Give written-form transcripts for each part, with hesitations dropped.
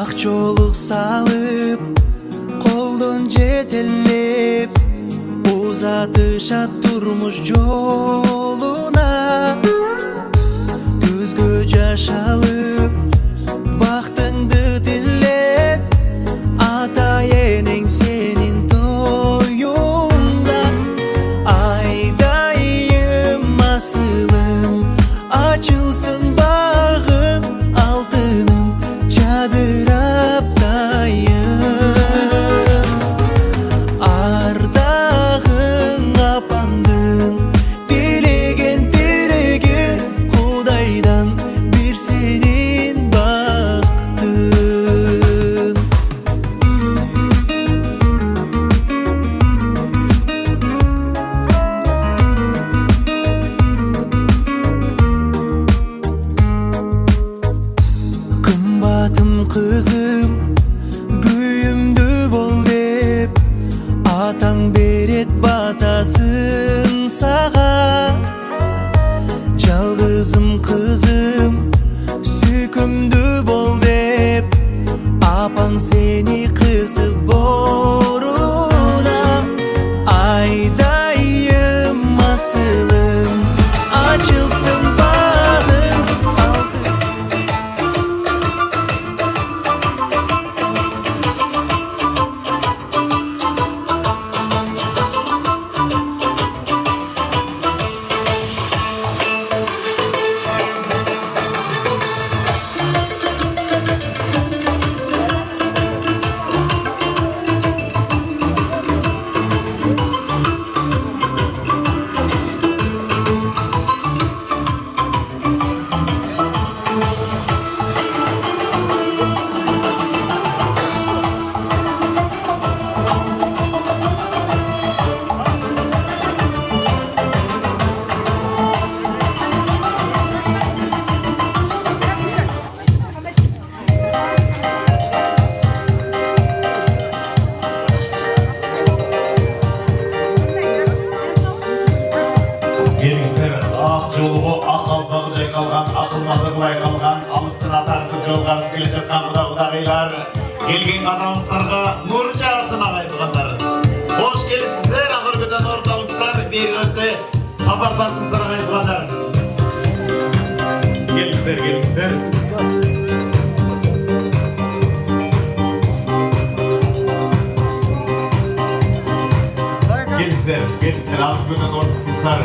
Akçoluk salıp koldan жетелеп uzatışa durmuş yoluna Gözgö jaş alıp baktыңды dinlep ata enең senin toyunda Aydayım asılım açılsın bağın altınım çadırap dayım Ardağın apandın dilegen dilegen Kudaydan bir senin baktın Kımbatım kızım güyümdü bol dep Ataң beret batasın sağa Жалғызым kızım sükümdü bol dep Apaң seni kızıp boruna Aydayım asılım açılsın bağın altın Gelgisler ақ жолығы ақ қалпағы жайқалған, ақылмады бұлай қалған, алыстың атақты жолған, келе жатқан құда-құдағилар, келген қадамыстарға нұр жарасын ағай туғандар. Қош келіпсіздер, Ақөргеден орталықсыздар, бергізді сапар тартыңыздар ағай туғандар. Келіңіздер, келіңіздер. Келіңіздер, Ақөргеден орталықсыздар.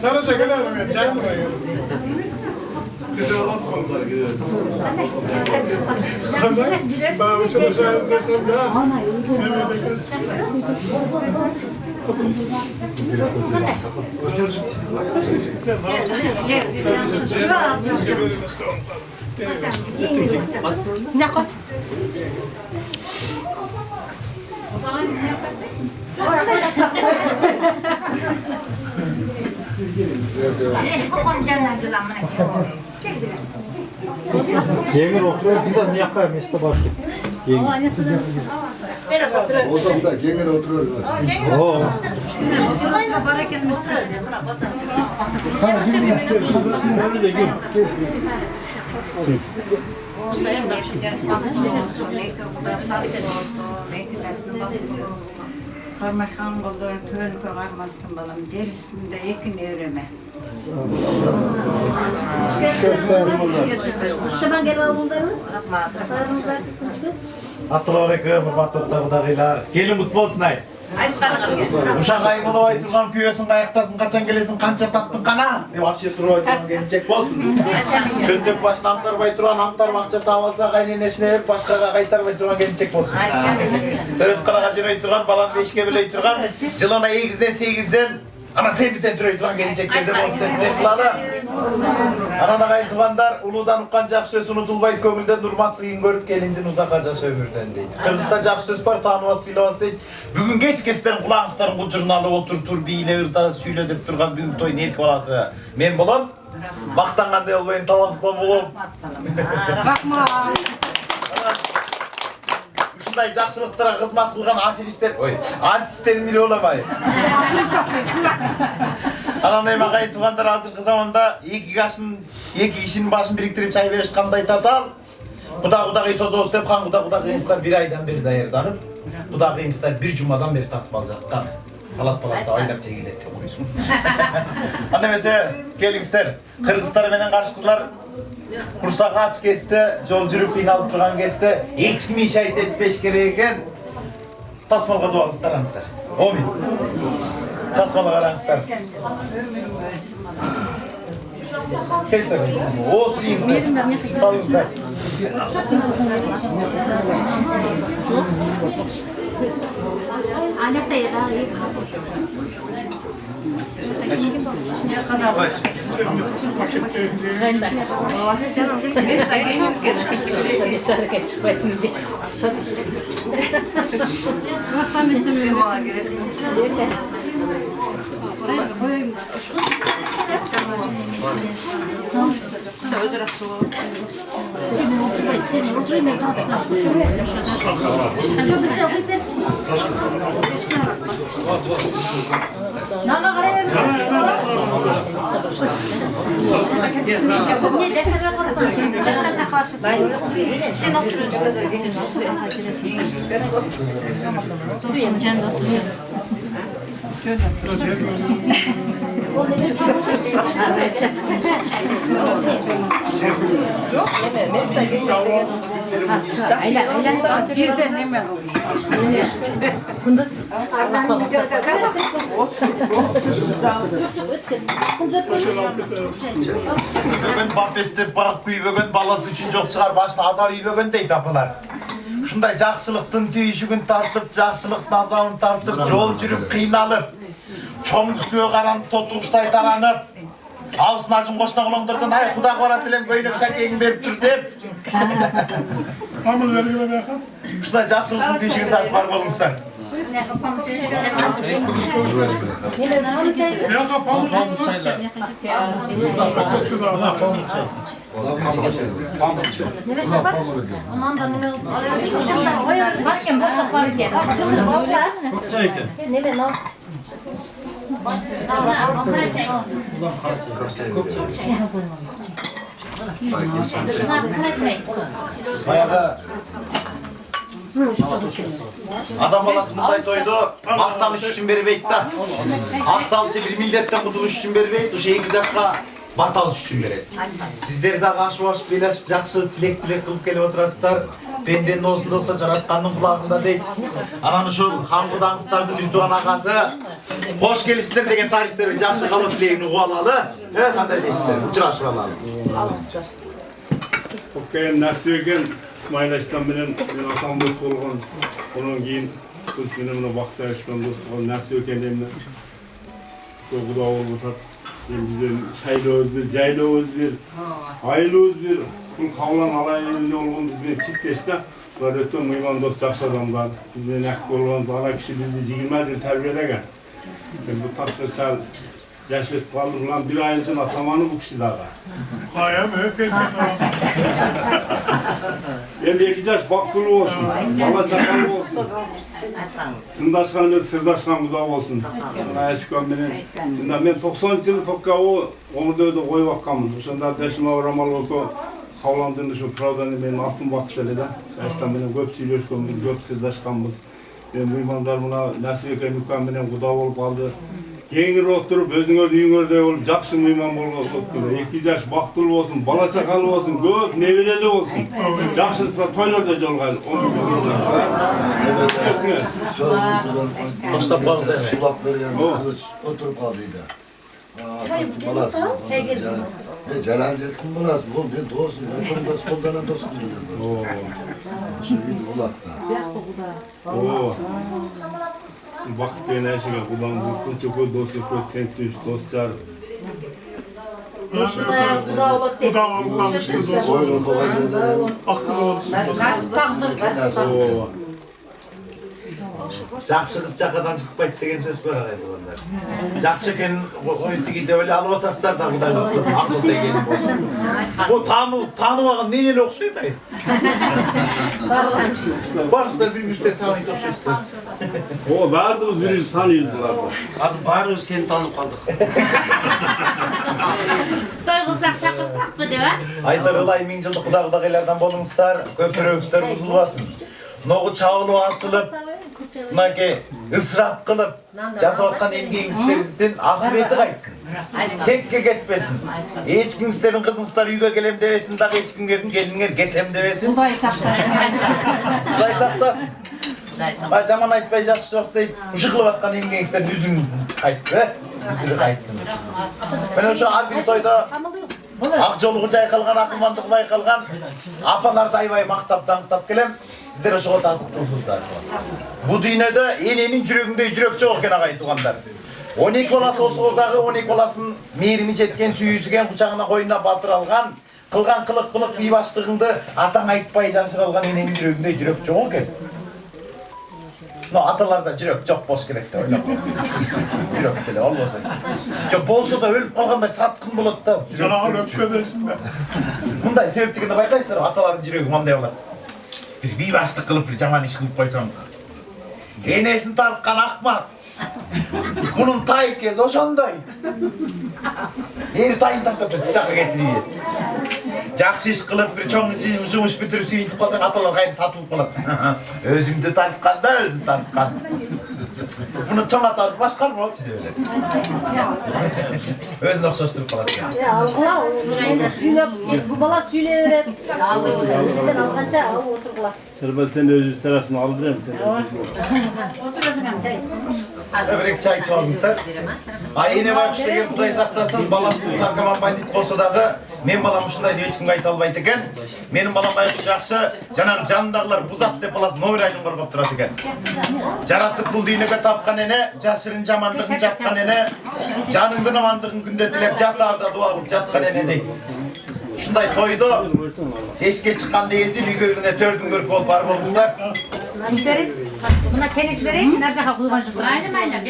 Sarıca gelelim ya, çakmaya gelelim. Dışarı nasıl balıklar gidiyor? Ben uçuracağım desem ya. Ne böyle kız? Yengir oturuyor, biz de niyakka mesle başlayıp. Yengir. O zaman da gengel oturuyor. Oo. Karmaşkan kolları tölükü karmasın balam. Der üstünde yekin evreme. Şaban gel oğlundayım. Assalamu alaikum, hurmatly qudagılar. Gelin kutlu olsun ay. Uşak ay bolup aytırgan kүйөсүң каяктасың, качан келесиң, канча таптың кана? Деп акча сурап айткан келинчек болсун. Чөнтөк башын аңтарбай турган, аңтарып акча таап алса кайненесине берип башкага кайтарбай турган келинчек болсун. Төрөткалага жүрөй турган, баланы бешке билей турган, жылына 2-ден 8-ден ana semizden türeyi turan geleceklerdi bolsun dedi kılalı. Anana kayın tuğanlar, uludan ukan jak söz unutulbayıp kömülden durmatsın görüp gelindin uzaka jaşı ömürden deydi. Kırgızda jak söz var, tanıvası sıylavası deydi. Bugün geç kestirin kulağınızların bu jurnalı oturtur, biyle ırda süylödüp turgan bugün toyun erki balası. Men bolom, maqtanganda olbayın talağıslan bolom. Bakma. Ушундай жакшылыктарга кызмат кылган артисттердин бири оламайбыз. Анан эми агайын туугандар азыркы заманда эки кишинин башын бириктирип чай бериш кандай татаал. Кудагый тозобуз деп хан кудагыйыңыздар 1 айдан бери даярданып, кудагыйыңыздар 1 жумадан бери тасмал жазган. Салат палатта айлап жегилет деп койсун. Анда эмесе келиңиздер, кыргыздар менен карышкылар Kursaq aç keste, yol жүрүп ing alып турган кезде, эч ким ишайт этпеш керек экен. Тасмалга дуа кылып караңыздар. Амин. Тасмалга караңыздар. Келсер. О, сүйүңүздөр. Салыңыздар. Anakta ya da biz de hareket çıkmasın diye. Bakma Müslüman bana gereksin. Bugün bafeste bak büyübөгөн balası üçün жоқ шығар başına azap үйбөгөн дейт апалар. Ушундай жакшылыктын түйүшүгүн тартып, жакшылыктын азабын тартып, жол жүрүп кыйналып, чоң күзгө каранып, тотугуштай таранып, абысын ажын кошуна колоңдордон ай кудак барат элем көйнөк шакегиң берип тур деп. Pamuk vergime bakın. Ушундай жакшылыктын түйүшүгүн тартып бар болуңуздар. Yaka pamuk Баягы адам баласы мындай тойду мактаныш үчүн бербейт да. Акталчы бир милдеттен кутулуш үчүн бербейт, ушу 2 жашка бат алыш үчүн берет. Сиздер дагы ашып белашып жакшы тилек кылып келип отурасыздар. Пенденин оосунда болсо жараткандын кулагында дейт. Анан ушул хан кудаңыздардын үздүган агасы кош келипсиздер деген тарихтерди жакшы калуу тилегин угуп алалы. Кандай дейсиздер? Учурашып алалы. Okey, Nasriye'gen İsmail Aş'tan benim atam dost olgan. Onun giyin dostuz, mene vakti ayışkan dostuz, nasip ekenlerimden. Kuda olup otar. Bizden şaylığımız bir, jaylığımız bir, aylığımız bir, kun kavlan alaylı olğumuz bir çiftleşte. Böyle ötön mıyman dost jakşı adamlar, bizden yak bolğan ala kişi bizi 20 yıl terbiyelegen. Bu tatlı sal yaş öst kaldı bulan bir ayın için atamanı bu kişi daha. Kaya mı? Öpeysen tamam. Hem 2 yaş baktılı olsun, bala çakalı olsun. Sındaşkan ve sırdaşkan kuda olsun. Ayşıkan benim. Şimdi ben 90 yılı tokka onu da öyle koyu bakkamın. Şunda deşime uğramalı oldu. Kavlandığını şu pravdanı benim altın vakit öyle de. Yaştan benim göp söylüyoruz, göp sırdaşkanımız. Ben bu imanlar buna nasip eken mükemmel benim kuda olup aldı. Yengir oturup, özüngör düğüngörde olup, jakşı mıyman bolğan oturup, 2 yaş baktılı olsun, bala çakalı olsun, göp neveleli olsun. Jakşı toylarda jolgan, onu Başta bazı sulakları yanında kılıç oturup kaldıydı. Balası. Celal Celkun balası. Bu ben dost. Ben dost koldan dost kılıyordum. Şeydi ulakta. Oo. Vakit gene eşeğe kullandı. Çok dostu, tenk düş, dostlar. Kuda olup değil. Kuda olup kalmıştı dost. Oyunun babacığından Akıllı olsun. Nasıl takdır kız? Oo. Жақсы қыз жақадан шықпайды деген сөз бар ағайды онда. Жақсы екен ойынды кейде өлі алып отырсыздар да құдай қыз ақыл деген болсын. О танып алған мен еле ұқсаймын ай. Барыңыздар бір-біріңіздер таниды ұқсайсыздар. O bardımız birinci tanıyız bunlarda. Az bari seni tanıp kaldık. Той қылсақ шақырсақ па деп, Айтар ылай мың жылдық құда-құдағилардан болыңыздар, көпірөңіздер бұзылбасын. Ноғы чағылып ашылып, мынаке ысырап қылып, жасап атқан емгегіңіздерден ақыреті қайтсын. Текке кетпесін. Ешкіңіздердің қызыңыздар үйге келем демесін, дағы ешкімдердің келіңер кетем демесін. Құдай сақтасын. Құдай сақтасын. Жаман айтпай жақсы жоқ дейді. Жығылып атқан емгегіңіздердің үзің қайтсы, үзілі қайтсын. Мен ошо Арбил тойда ақ жолғы жайқалған, ақылмандығы байқалған апаларды айбай мақтап-таңықтап келем. Сіздер ошоға татып тұрсыздар. Бұл дүйнөдө эненин жүрөгүндөй жүрөк жок экен агай туугандар. 12 баласы осугодагы 12 баласын мээрими жеткен, сүйүүсүген, кучагына койуна батыр алган, кылган кылык бейбаштыгыңды атаң айтпай жашыра алган эненин жүрөгүндөй жүрөк жок экен. Но аталарда жүрөк жок болуш керек деп ойлоп. Жүрөк деле болбосо. Жок болсо да өлүп калгандай саткын болот да. Жанагы өпкөдөсүң бе? Мындай себептигинде байкайсыздар, аталардын жүрөгү мындай болот. Bir bastı kılıp bir zaman iş kılıp koysam. Enesini tarıkkan akmak. Bunun tay kez oşonday. Eri tayın takı getiriyor. Жақсы iş kılıp bir çoğun жұмыш bitirip süyüntüp kalsan atalar kaydı satılıp kalat. Özümde tarıkkan da özüm tarıkkan. Bunun çoğun atası başkar mı olsun öyle. Özüne okşaştırıp kalat. алғыла burayda süйлep, bu bala süyleyerek bizden alğança oturğıla. Serbat sen özü tarafını aldırayım sen. Öbürek çay içmamızlar. Ayene baykuş деген Құдай сақтасын, балам наркоман бандит болса дағы, мен балам ушундай деп ешкімге айта албайт екен. Менің балам байкуш жақшы, жанагы жанындағылар бұзат деп баласын ойрайын қорғап тұрат екен. Жаратып бұл дүйнөгө тапқан ене, жашырын жамандығын жапқан ене, жаныңдың амандығын күнде тілеп жатарда дуа қылып жатқан ене дейді. Ушундай тойды эшикке чыкканда элдин үйгө киргенде төрдүн көркү болуп бар болуңуздар. Buna şenik vereyim, nar jaka koygan şu. Aynen aynen.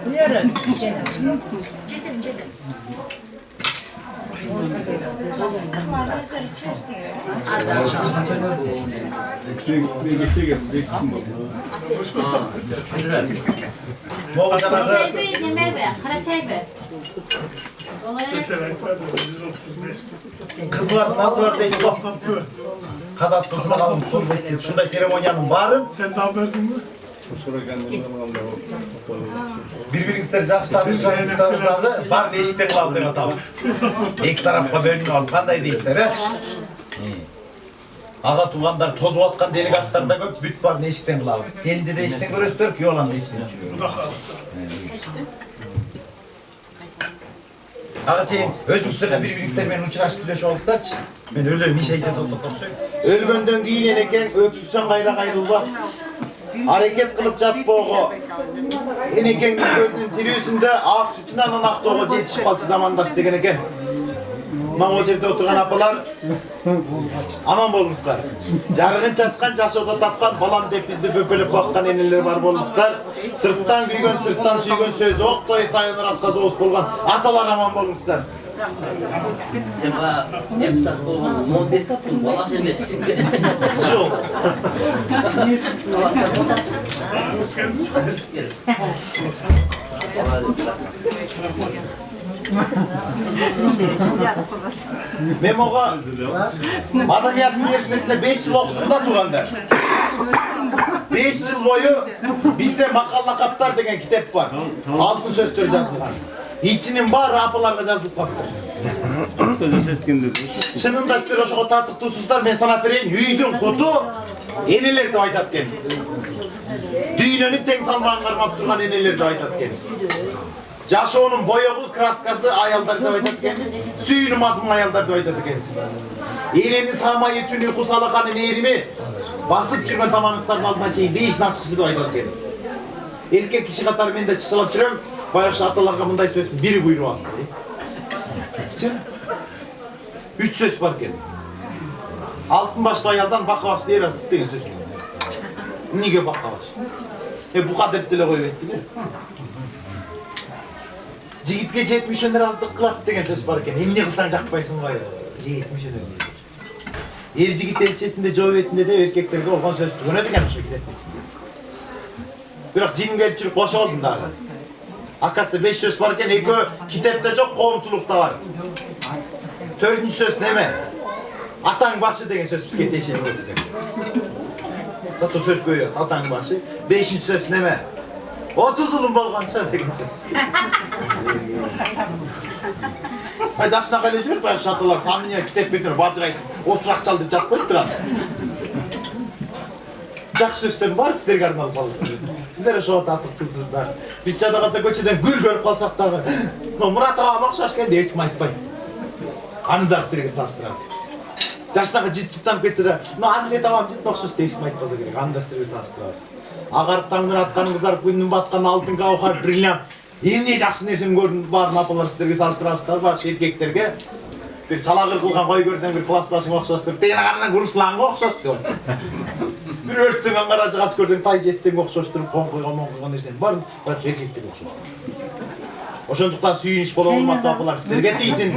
Buyuruz. Cedim. Moğol janagı Çay be, yemeğe be, kara çay be. Geçen aytmadı, 135. kız var, naz var deyip kadastırına kalmışsın. Şunday seremoniyanın bарын Sen de haberdin mi? bir-biringizler жақсы tanışsаңыздардағы барын эшиктен кылабыз деп атабыз. Эки тарапка бөлүнүп алып кандай дейсиздер, э? Ага туугандар тозуп аткан делегаттар да көп, бүт барын эшиктен кылабыз. Келди де эшиктен көрөсүздөр, күйөөлам да эшиктен жүрөбүз. Bu da kalırsa. Ağaçayın özünüzlerden bir-birinizler beni uçuraşıp süleşip olurlarçı. Ben ölürüm, hiç eyten to'xtatmoqchi. Ölgönden keyin eken öksüsen gayra gayrılmaz. Hareket kılıp jap boğu. Eneken gözünün tirüsünde ak sütünden anaqtoğu jetişip kalçı zamandaş degen eken. Mana o жерде oturgan apalar aman bolmuşlar. Jarığın çaçkan jaşoda tapkan balam dep bizdi böpölep bakkan eneler var bolmuşlar. Sırttan güygen, sırttan süygen söz oktoy tayınır askazı os bolgan atalar aman bolmuşlar. Sen bana deputat bolgan Muhammed'in balası emesin. Şu. Men oğa Madaniyat Üniversitesi'nde 5 yıl okudum da Tuğan'da. 5 yıl boyu bizde makal lakaplar degen kitap var. Altın sözler yazılgan. İçinin var apalarga yazılıp baktır. Şınında sizler oşoğa tatıktısızlar, ben sana bereyim. Üydün kutu eneler de aytat kemiz. Düğününü teң salmağın karmap durgan eneler de aytat kemiz. Jaşoğunun boyoğu, kraskası ayalдар деп айтат ekemiz, sүйünü mazmun ayalдар деп айтат ekemiz. Elini sarmayı tünü kusalakаны meğerimi basıp жүрген tamamlıkların aldına çeyin beyiş naşkısı деп айтат ekemiz. Erkek kişi katarı ben de çıçılap жүрüm, bayakşı atalarga bunday söz biri buyruğu aldı. Üç söz var eken. Altın başlı ayaldan bakavaş deyir artık degen söz. Nige bakavaş? Bu kadar dile koyup ettiler. Jigitke 70 öner azdık kılat degen söz var eken. Emne kılsan jakpayсың ғой. 70 öner deyir. Er jigit elçetinde жооп etinde de erkeklerge olgan söz tugunu degen ошо кетет. Biroq jinim kelip жүрүp koşup oldum dagı. Akası 5 söz var eken, ekö kitapta jok, koomчулукta var. 4-nji söz neme? Ataң başı degen söz bizge тиешелүү болот экен. Zato söz koyuyor, ataң başı. 5-nji söz neme? 30 yılım bolgança degen söz. Ay jaşına kayla жүрөт баягы шаталар саныня китеп бетине бажырайт. O сурақ чал деп жазып коюп турат. Жақсы сөздөр бар сіздерге арналып калды. Сіздер ошого татыктуусуздар. Биз жада калса көчөдөн гүл көрүп калсак дагы, Мурат ага окшош экен деп эч ким айтпайт. Аны да сіздерге салыштырабыз. Жаштагы жыттанып кетсе да, Адилет агам жыт окшош деп эч ким айтпаса керек. Аны да сіздерге салыштырабыз. Агарып таңдын аткан кызарып күндүн баткан алтын гауһар бриллиант. Эмне жакшы нерсени көрүнүп баарын апалар сіздерге салыштырабыз да, бак эркектерге. Bir çalagır kılgan koy görsen bir klasdaşın okşaştır. Deyene karından kuruşlan okşaş diyor. Bir örttüğün karacı kaç görsen tay jestin okşaştırıp kon koygan dersen var mı? Bak erkeklik okşaş. Oşonduktan suyuniş bolo olmadı apalar sizlerge tiysin.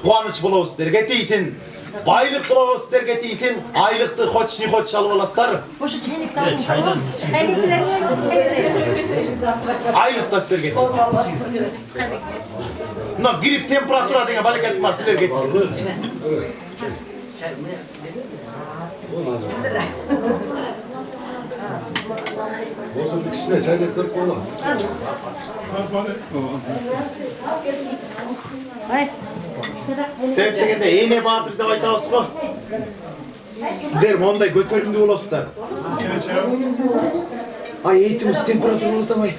Kuanıç bolo sizlerge tiysin. Baylık bolo sizlerge tiysin. Aylıkты hoçni hoç alıp olasızlar. Boşu çaylık da mı? Çaydan. Çaylıklar Aylıkta sizlerge tiysin. No, girip temperatura degen baleket var sizlerge tiysin. Olsun bir kişine çay getirip kola. Sebep degende ene Bahadır dep aytabыз go. Sizler monday көтөрүмдүү болосуздар. Ay eytimiz temperatura unutamay.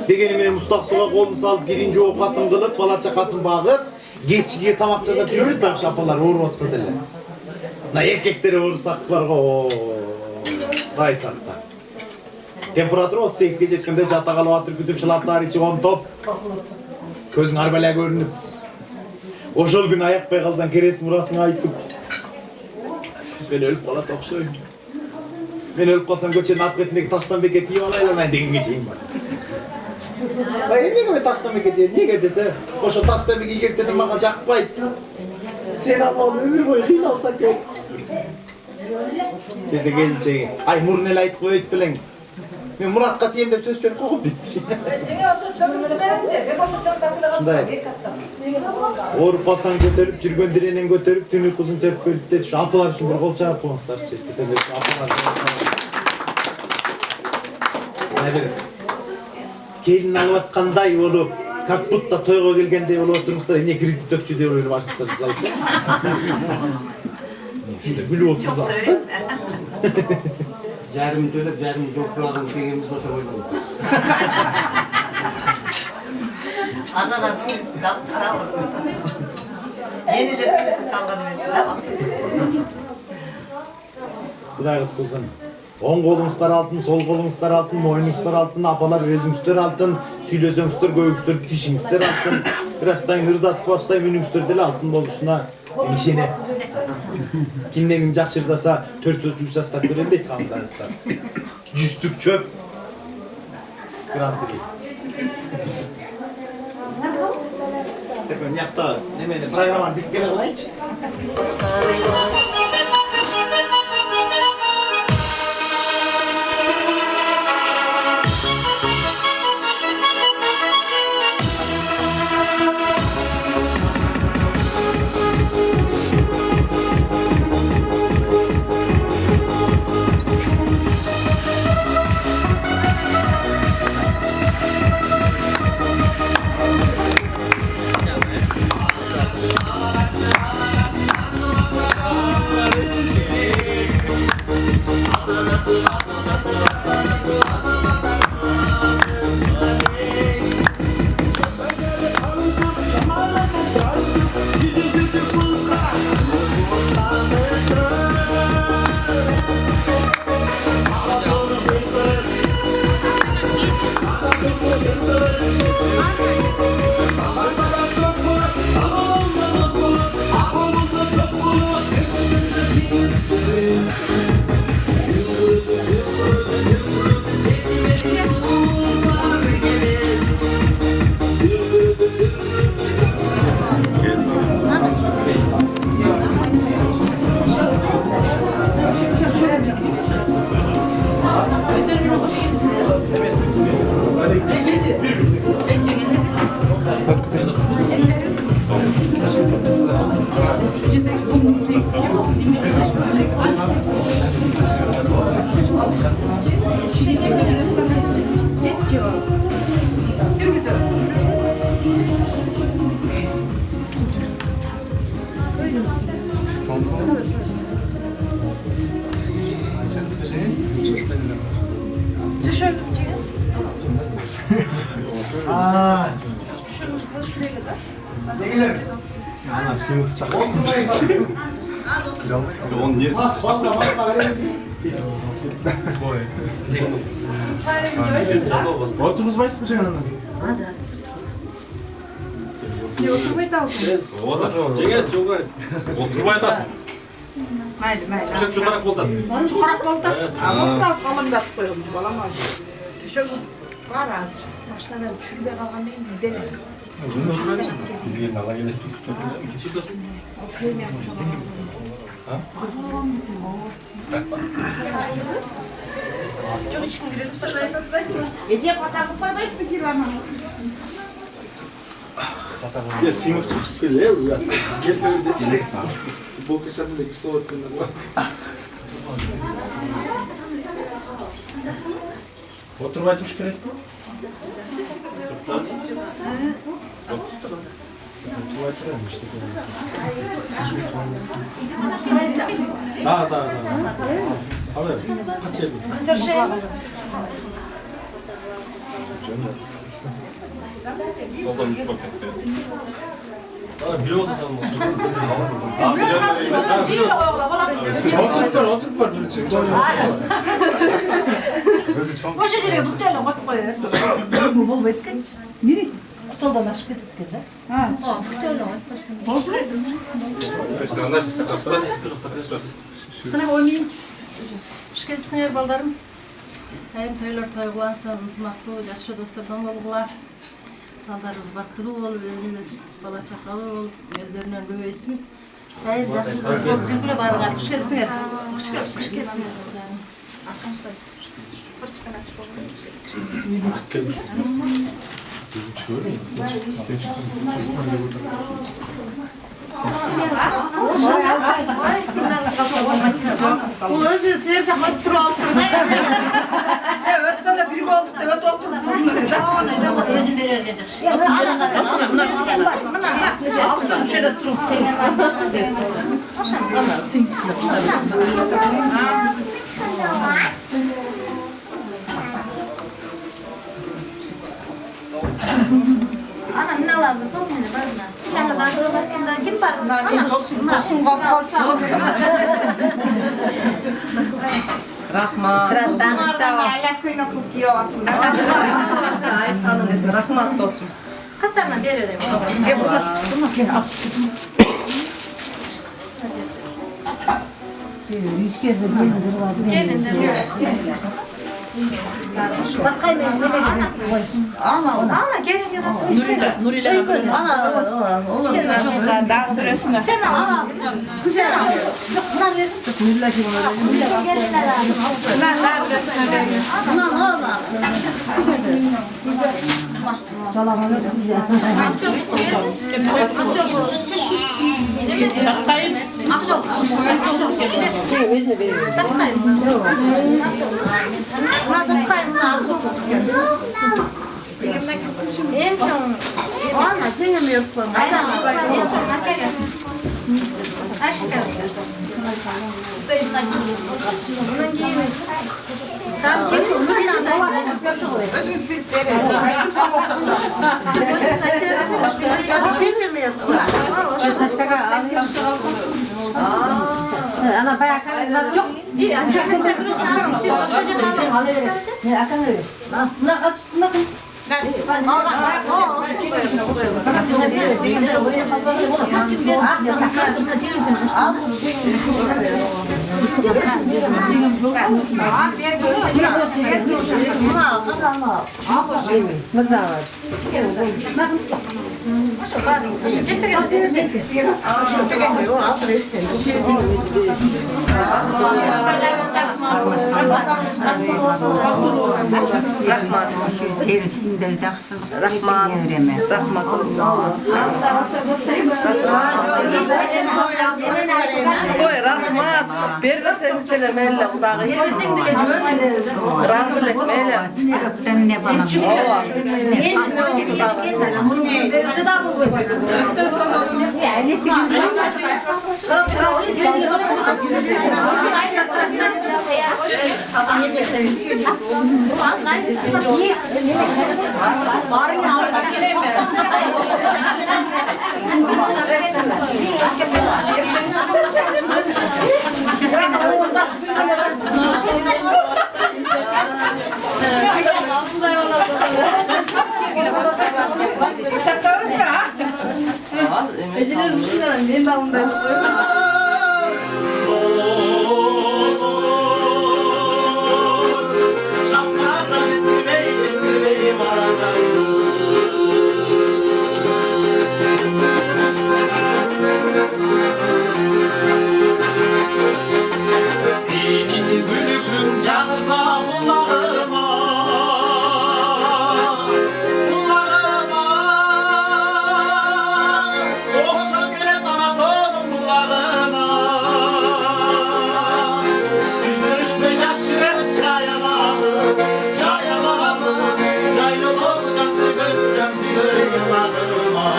Degeni менен мустак суга колун салып, кирин жооп катын кылып, бала чакасын багып, кечиге тамак жасап жүрөт да апалар ооруп атса деле. Мына эркектер оорусактар го. Дай сакта. Температура 38-ге жеткенде жата калып атыр, күтүп шылаттар ичип онтоп. Көзүң арбалай көрүнүп. Ошол күн аякпай калсаң керес мурасың айтып. Мен өлүп калат окшойм. Мен өлүп калсам көчөнүн ат бетиндеги таштан бекет тийип алайлы мен дегенге чейин бар. Эмнеге мен таштан бекет тийем? Неге десе, ошо таштан бекет илгертеде мага жакпайт. Сен алып өмүр бою кыйналсаң керек. Десе келинчеги, ай мурун эле айтып коет белең. Мен Muratка тием деп сөз берип койгом дейт. Ушундай. Ооруп калсаң көтөрүп, жүргөндөр энен көтөрүп, түн уйкусун төрүп берип деп, ушу апалар үчүн бир кол чаап коюңуздарчы. Келин алып аткандай болуп, как будто тойго келгендей болуп отуруңуздар, эмне кредит төкчү деп ойлоп башкача алып. Ушундай күлүп отурсуздар. Жарым төлөп, жарым жок кылаган дегенimiz ошо ойлойм. Adana da yeniler kalgan mesela. Құдай құтқызсын. Оң қолыңыздар алтын, сол қолыңыздар алтын, мойныңыздар алтын, апалар өзіңіздер алтын, сөйлесеңіздер, көйіңіздер, тишіңіздер алтын, бірастан ырдатып бастай үніңіздер деле алтын болушуна ишене. Киндемин жакшырдаса 400 жастап берем дейт камдарыңыздар. 100 чөп. Гран-при. Деп мынакта немени программаны биткере кылайынчы. Oturmayız mı canım? Ne oturmayı da Oturmay da. Maydı. Çok yukarı koldan. Çokarak kolda. Ama kalın da koyalım. Balamaz. Şu var az. Başlardan çürübe kalgan benim bizde ne? Gece pataklık koymayız mı girmem? Ya sıymak çok sıkıyor ya. Gel böyle de şey. Bu kışarın da bir soğuk günler var. Oturmaya tuş gerek mi? Oturmaya turayım işte. Da. Abi kaç yerdesin? Kıtır şey. Soldan bir bak. Biri olsa sen Otur var. Boşa jere bu tele koyup koyuyor. Bu betkin. Nere? Stoldan aşıp ketdi. Ha. Bu tele koyup. Oldu. Sana oynayayım. Hoş geldiniz baldarım. Hayırlı toylar toyguansa, ıntımaqlı, yaxşı dostlardan bolğular. Baldarınız baxtırı ol, özünüz bala çaqalı ol, gözlerinden böyüsün. Hayırlı yaxşı dostlar, çünkü barıqar. Hoş geldiniz. Hoş geldiniz. Arkamızda. Bu özü seyirde hatır altında. Evet, böyle biri olduk, evet oturup durmuyor. Özün verir Ya ben Altın şöyle durup. Ana Allah'ım doğum var mı? İlanı var, kim var? Tosun kalkalım. Rahmat. Sırasdan işte var. Ailesine tutuyor aslında. Rahmat olsun. Katarına verelim. Gelin de. Bakayım ana gelin de. Nuriyle Ana. Daha süresine. Sen al. Güzel al. Yok bunlar verin. Gelinler lazım. Daha süresine veriyor. Ana ana. Bunlardan kaymını ağzı tutuyor. En çok. Ana canım yok bu. En çok makyaj. Aşkım. Bunun gibi. Tam gibi. Özgür bir verir. Ana bayağı karizma çok iyi. Aşağıda çekiyorsun. Siz Rahmat. Bir verseniz de meyle kudağı. Bizim bile görmüyor. Razılık meyle. Ne bana? Senin gülükün canırsa kulağıma, kulağıma. Okşan bile bana tonum kulağına. Yüzürüşme yaşırım çayalağımı, çayalağımı. Çaylı dolu can sigır yıllarıma.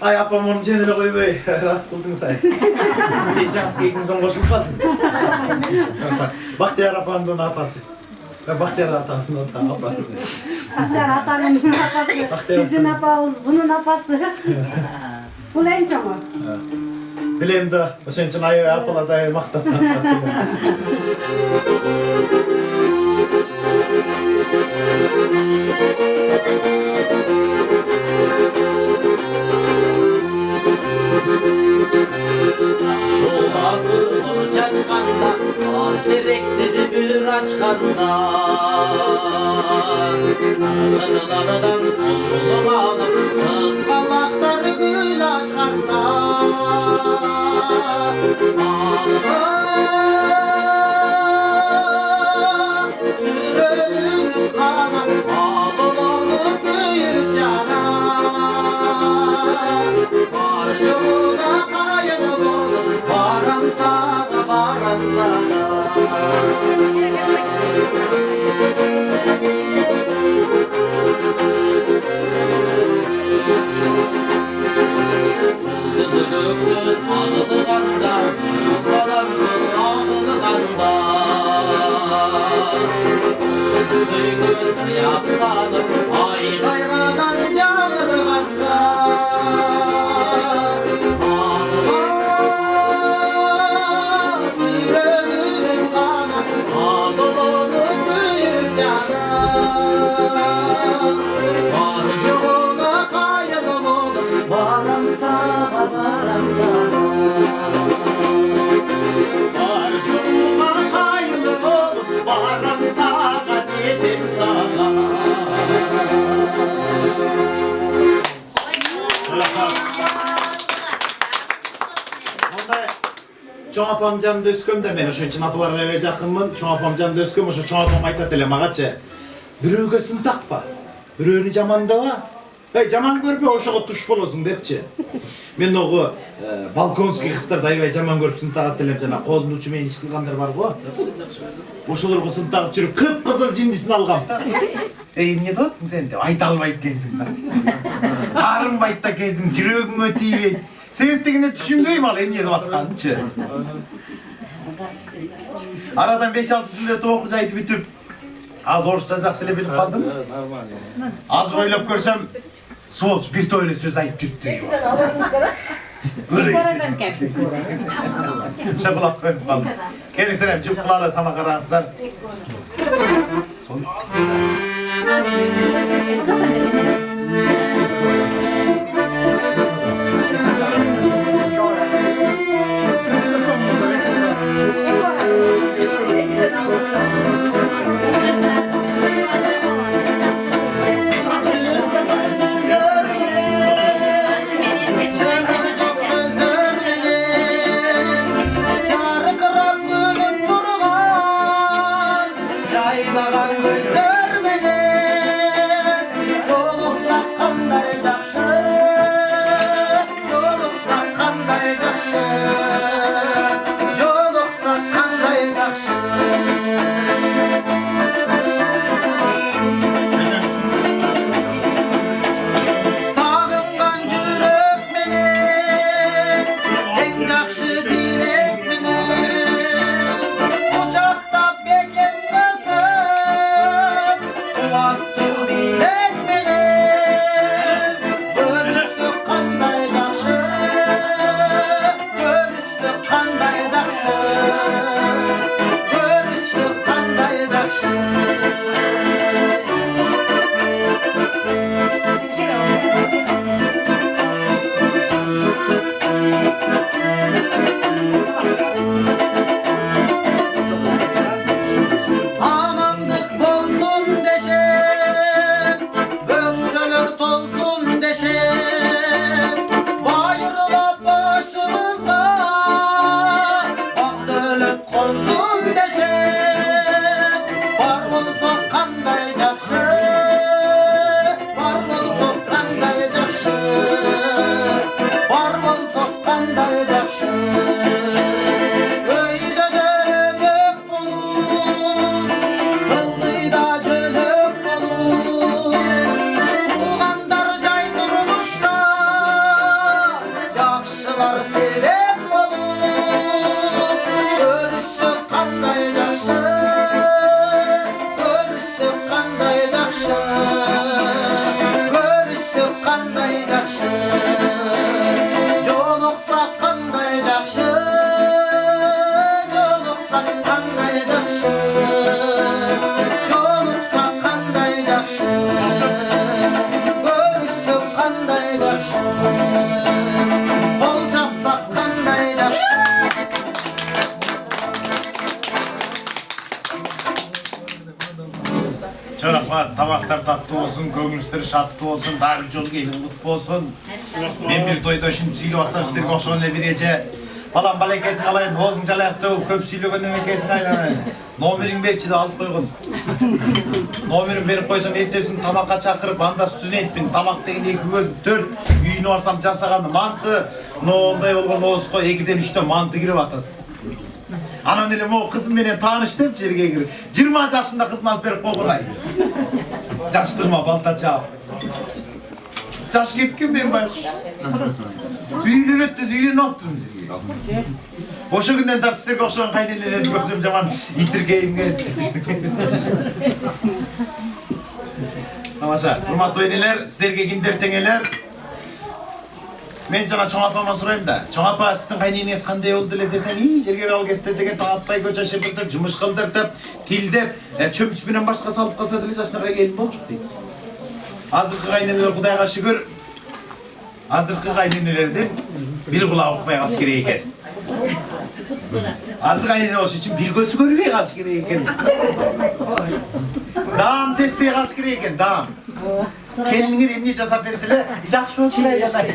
Ay apam onun cenine koyuyor. Rast buldun say. Diyeceğiz ki ikimiz onu koşup kalsın. Bahtiyar apam da ne yapasın? Bahtiyar atasın o da apasın. Bahtiyar atanın apası, bizim apamız, bunun apası. Bu en çok. Bilem de, sen için ayı apalarda maqtap. Şolası nur çaçkanda, terekleri bir açkanda. Arılardan kolunu alıp, kızgalakları gül açkanda. Ağla, sürünün kana, ağlanıp büyük cana. Var yoluna kayıp olup, varan sana, varan sana. Yıldızlıklı ağlıganda, balansın ağlıganda. Suyu siyahlanıp, ay gayradan canırganda. Ağla, sürünün kana, ağlanıp büyük cana. Var yoluna kayalım olup, varan sana, varan sana. Var yoluna kayılır olup, varan sağa cedim sağa. Çoğ apamcan dösküm de men oşun için atılar eve jakınmın. Çoğ apamcan dösküm oşu çoğ apam aytat ele magaça. Biröөгө сынтакпа. Biröөнү жамандaba. Ey жаман көрбө ошого туш болосуң депчи. Мен ого балконский кыздарды аябай жаман көрүп сынтагат элем жана колдун учу менен иш кылгандар бар го. Ошолорго сынтагып жүрүп кып-кызыл жиндисин алгам. Ey эмне деп атсың сен деп айта албайт экенсиң да. Карынбайт да экенсиң, жүрөгүмө тийбейт. Себептигине түшүнбөйм ал эмне деп атканынчы. Арадан 5-6 жыл өтүп окуу жайды бүтүп, аз орусча жакшы эле билип калдым. Азыр ойлоп көрсөм, сволочь бир тойлы сөз айтып жүрүптү. Шабылап көрүп калдым. Келиңиздер, жып кылалы тамак караңыздар. Aynalar gözler beni, Çoraplar, tabaklar tatlı olsun, köngülüstür şatlı olsun, daha bir yol gelin mutlu olsun. Ben bir toyda şimdi söylüp atsam sizlerge oşağınla bir gece. Balam baleketin alayın, bozun calayakta ol, köp söylüyorken emekesin aylanayın. Nomerin berçi de alıp koygun. Nomerin berip koysam ertesini tamakka çakırıp, anda sütüne etpin, tamak degin 2 göz 4, үйünü varsam jasaganda mantı, onday olgan olsun koy, 2'den 3'ten mantı girip atır. Anan elim o kızım menen tanıştım жерге kirip. 20 yaşında kızını alıp berip koyguray. Jaştırma balta çap. Jaş ketken ben baykuş. Үйünü öttüz, үйünü opturmuş. Oşo günden tartып sizlerge okşoған кайненелерди көрсөм жаман итиргейим келет. Тамаша, урматтуу энелер, сіздерге кимдер теңелер? Мен жана чоң апаман сурайм да. Чоң апа, сиздин кайненеңиз кандай болду эле десең, жерге ал кезде деген таң атпай көчө шыпыртып, жумуш кылдыртып, тилдеп, чөмүч менен башка салып калса деле жашынакай келин болчук дейт. Азыркы кайненелер Кудайга шүгүр, азыркы кайненелердин бир кулагы укпай калыш керек экен. Azır kaynağı olsun için bir gözü görmeye kalış gereken. Dağım sespeye kalış gereken, dağım. Kendini rendiye jasap verseler, jakşı olsun aylanay.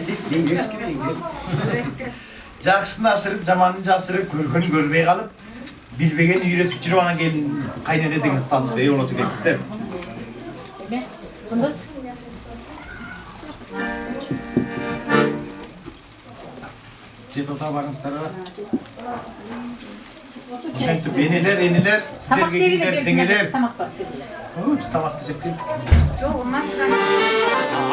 Jakşını aşırıp, jamanını aşırıp, görgünü görmeye kalıp, bilbegeni yürütüp жүрүп анан келин кайнене деген статусты олотуп кетсиздер. Жетота барыңыздар. Ошентип энелер, сиздерге кимдер теңелер? Biz tamakты жеп келдик.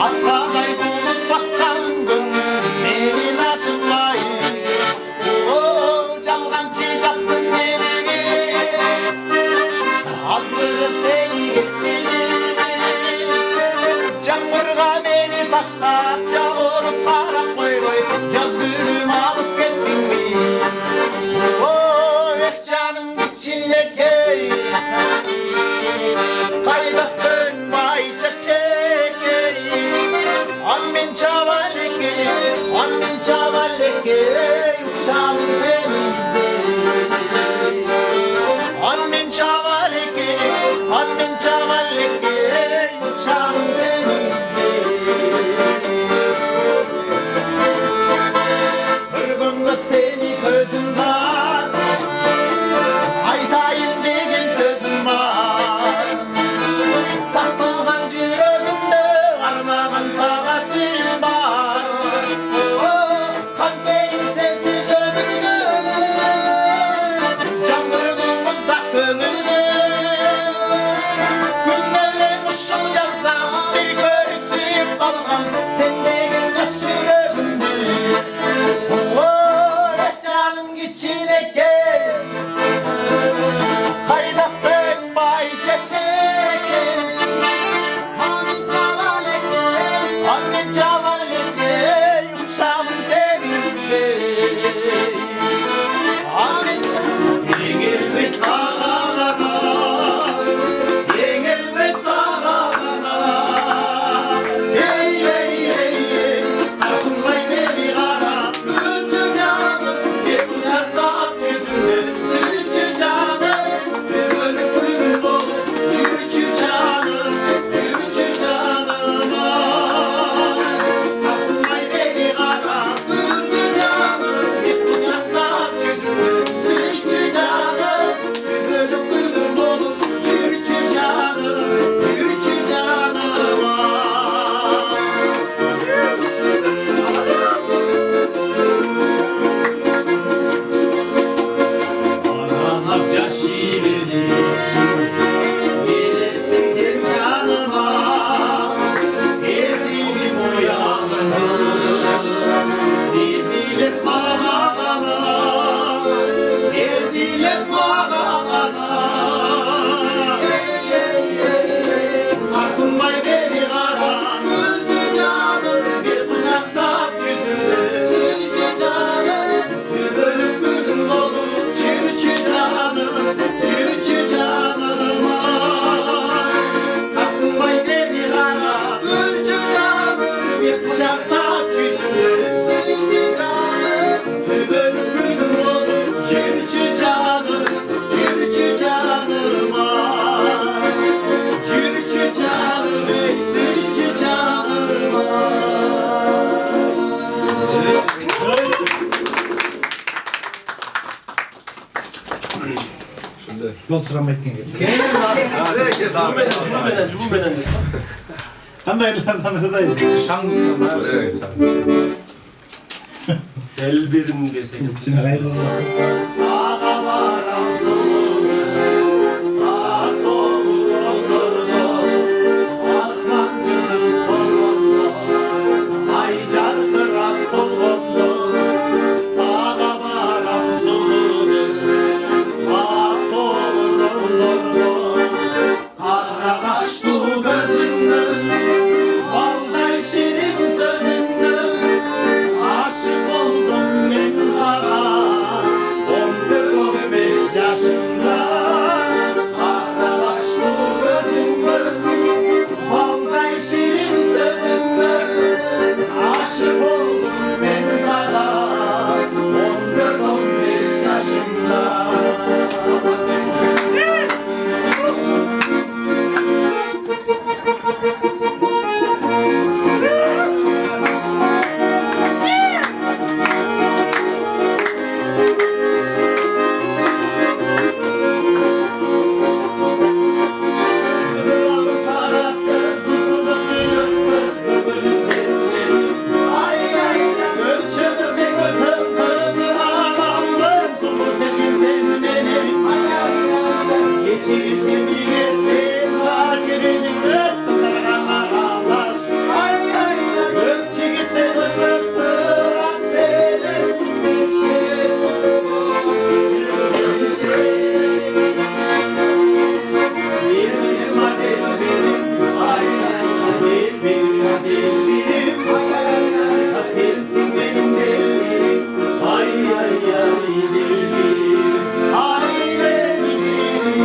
Asraday bulup baskan gönlüm menin açılay. Жалган чыжастын немеге азырып сени кетти. Жаңгырга мени таштап жалоруп карап койбой жазгүлүм алыс кеттиңби. Эх жаным кичинекей кайдасың байча чекей. Амин çavaleke uçağım seni izleyeyim. Amin çavaleke uçağım seni izleyeyim. Kırgınga seni gözüm var, aytayım degen sözüm var. Saklangan yüreğimde armağan sağa suyum var. Yürü Yol sıram etkin gibi. Cumhurmeden. Qanday yillardan hırdaydı? Şangusuna. Elbirim desek. İkisine gayrı Sağa varan solunu sağ dolu olurdu. Asmancınız solundu. Ay carkırak dolundu. Sağa varan solunu sağ dolu olurdu. Kara kaçtı gözünden, balday şirin sözünden. Aşık oldum ben sana. 14-15 yaşında Karalaştı gözümden, balday şirin sözünden. Aşık oldum ben sana 14-15 yaşında. Kızlar sarattı, sızıldı göz gülümsedi. Ay ay ölçüdü bir gözüm kızı ağlamdım. Sulu sevgim sen benim. Ay ay geçirsin bir geçsin. Lakirinlikte kızlar ağlar. Ay ay ölçü gitti kızıktır. At senin içesin. Benim adel benim, ay ay adel benim, adel benim, ay ay ay sensin benim delbenim, ay ay ay delbenim, ay delbenim.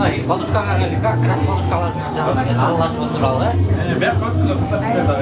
Ay, baluşkalar geldi. Kras baluşkalar geldi. Allah şunduralı. Ben korktum kısa süre daha.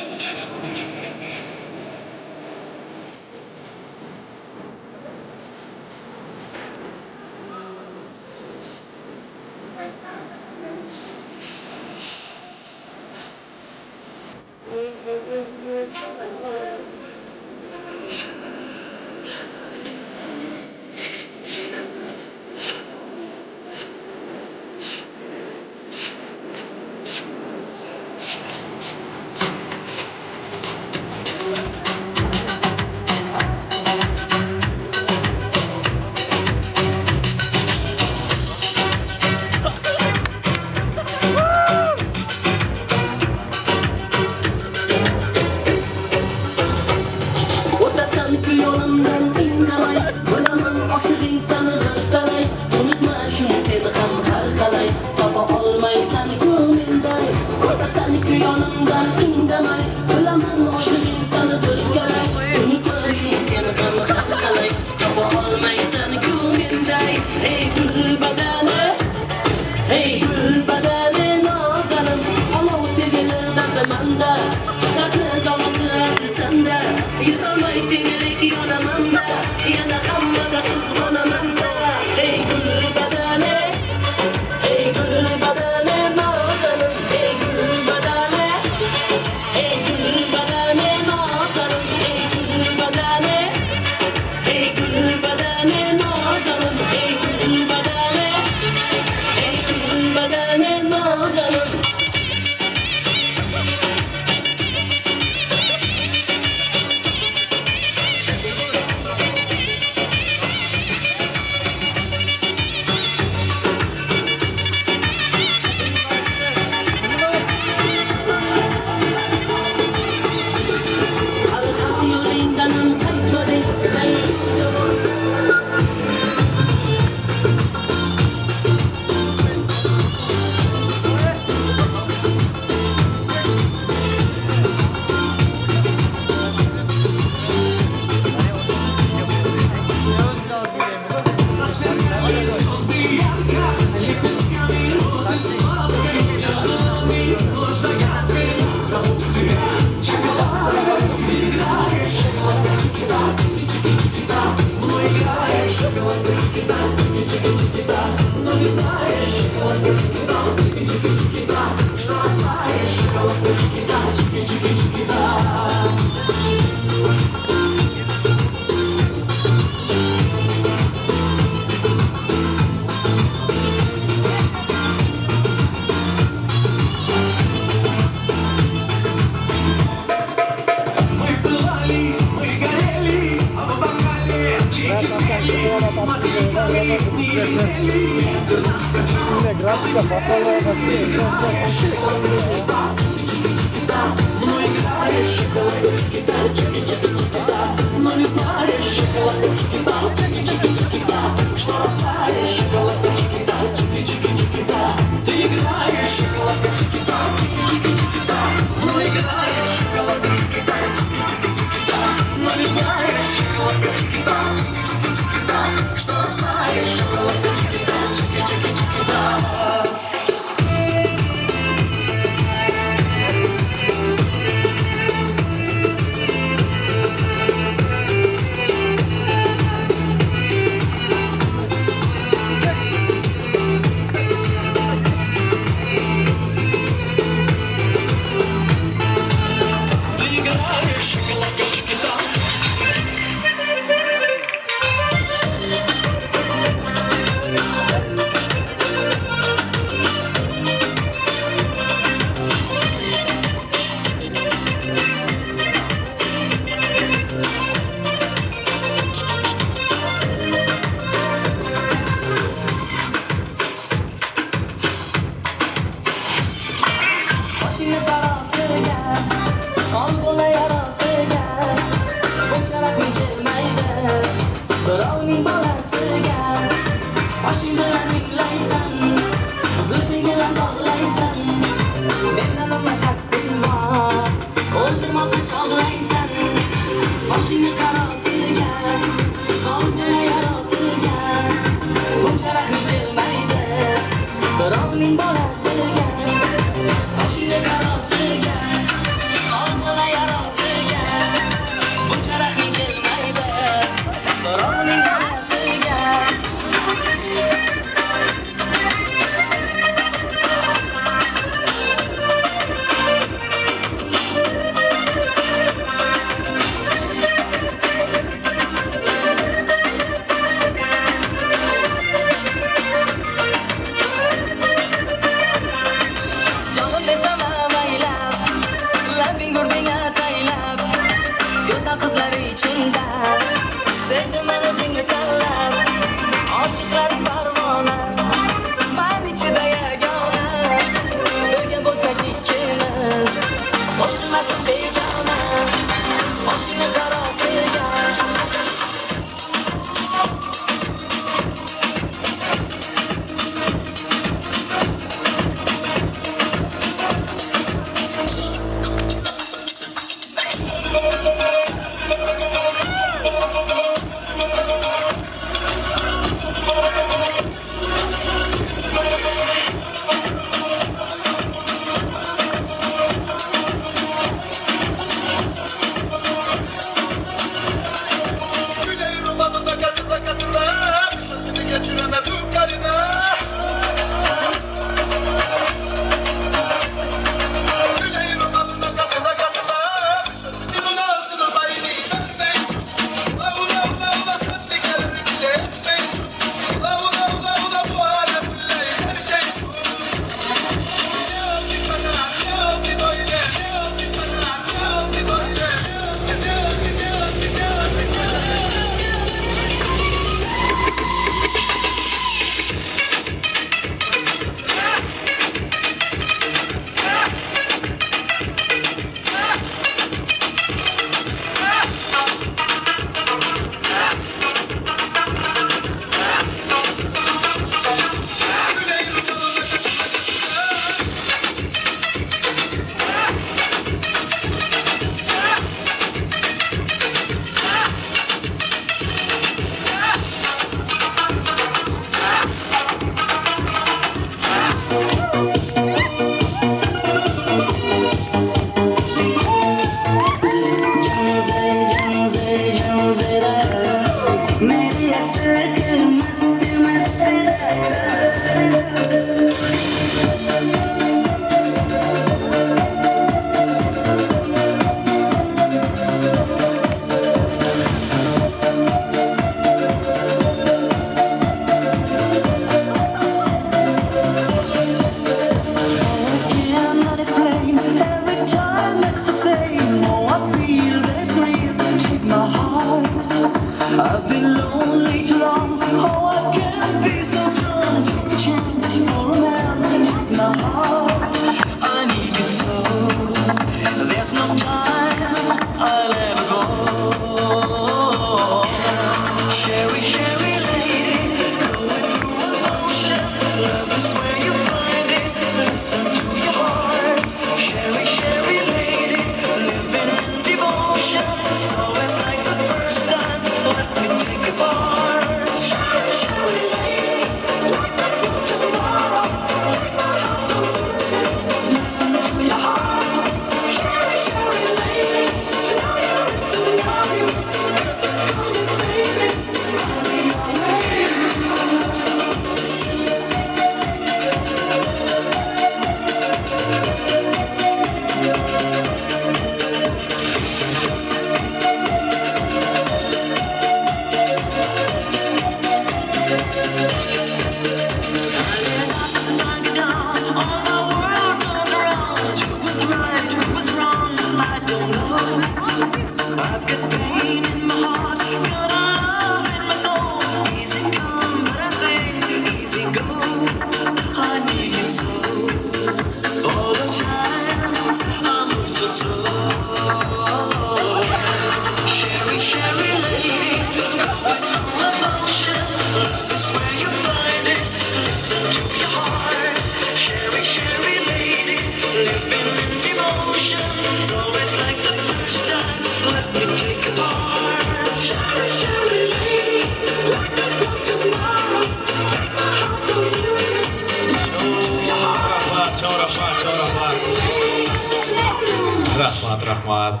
Rahmat.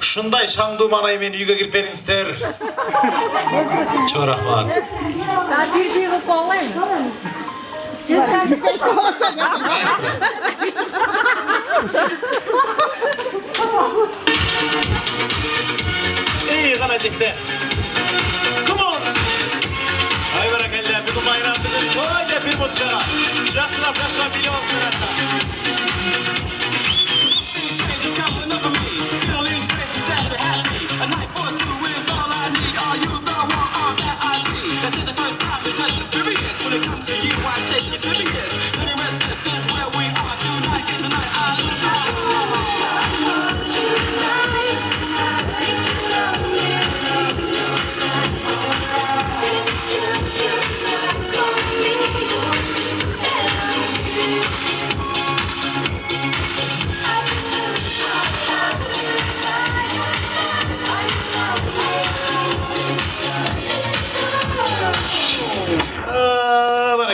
Şunday şandı manay meni uyga kirip beriңiздер. Çok rahmat. Bir bağlayın. İyi kana dese. Come on. Ay barakallah. Bugün bayramımız. Şöyle bir muzika. Yaxşılap milyon sırada.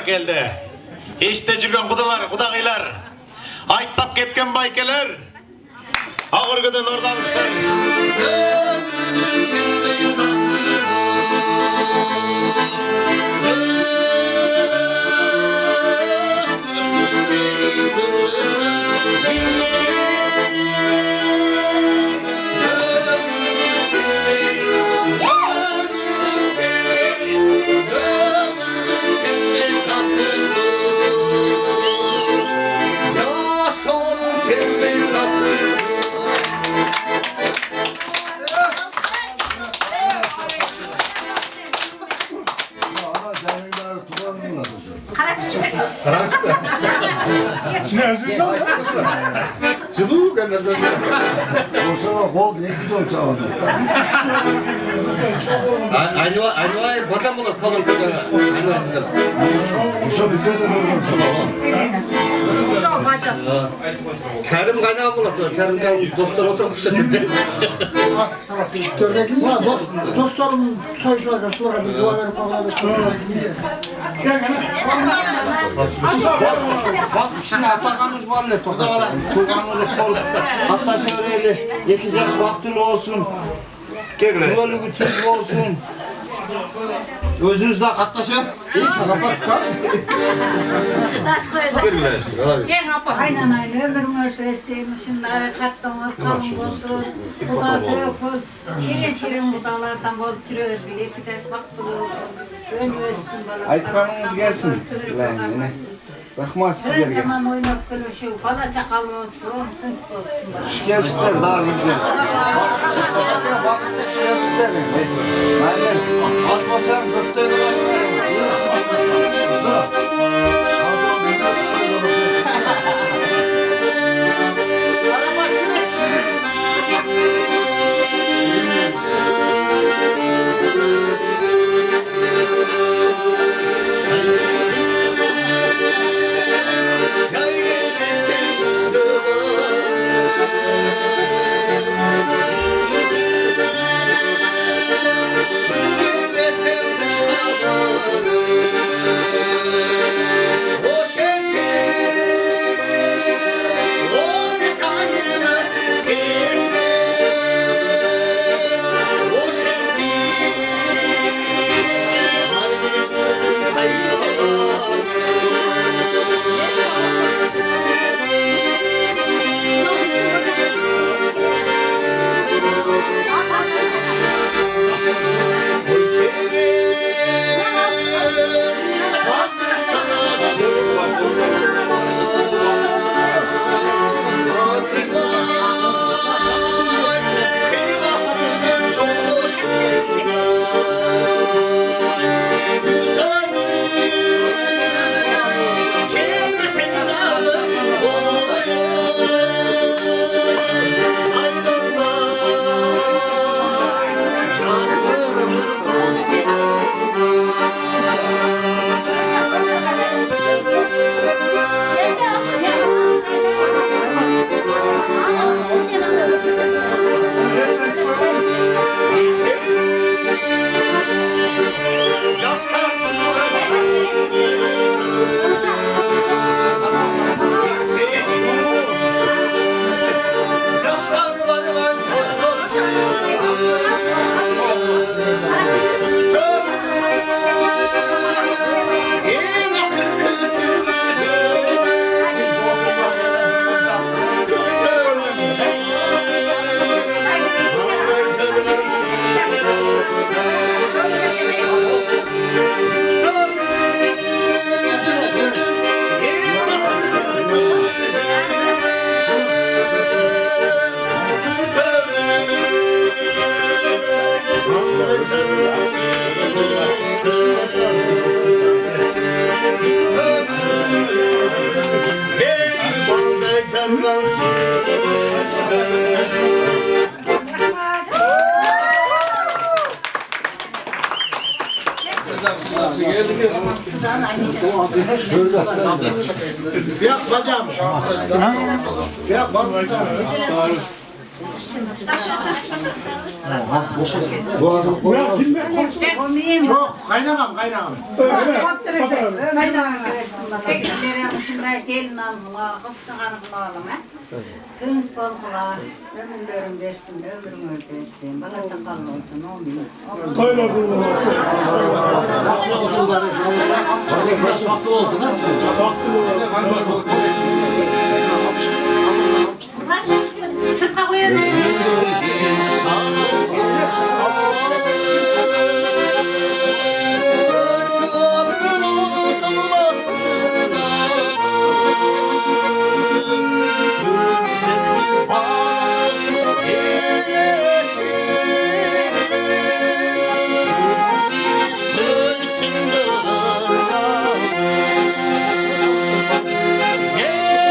Geldi. İşte жүрген құдалар, құдағилар. Айттап кеткен байкелер. Ağırgıdan ordanızlar. Çılı gene de. Boşuna bol ne güzel çaldı. Aynı bacam bunu kalın kadar. Boşa bize de böyle Kerim kaynağı bunu. Kerim kaynağı dostlar oturduk şekilde. Dostlarım soyuşlar karşılara bir dua verip Allah'a Bak şimdi Atakan'ımız var ne tokat. Tuğanlık ol. Hatta şöyle 8 yaş vaktili olsun. Tuvalı tüz olsun. Özünüzde katlaşın. İyi sana bak. Aynen aynen ömrümü özleyeceğim şimdi katlamı kalın olsun. Bu da çok şirin budalardan bol türüyor bile iki ters baktırıyor. Önü ölsün. Aytkanınız gelsin. Lan yine. Bakmaz sizlerge. Tamam oynak kılışı, bala çakal olsun, kınç olsun. Şikayetçiler daha güzel. Bak şikayetçiler. Aynen. Az basam gökte kadar. Desem kışlada Yollardan Siyah bacağım. Siyah bacağım. Bu adam koymaz. Çok kaynağım. Gelin al kulağı, kıftığanı kulağım ha. Kınç bol kulağı, ömürlerim versin, ömrüm versin. Bana sakallı olsun, olmuyor. Sırka koyalım. Yeah.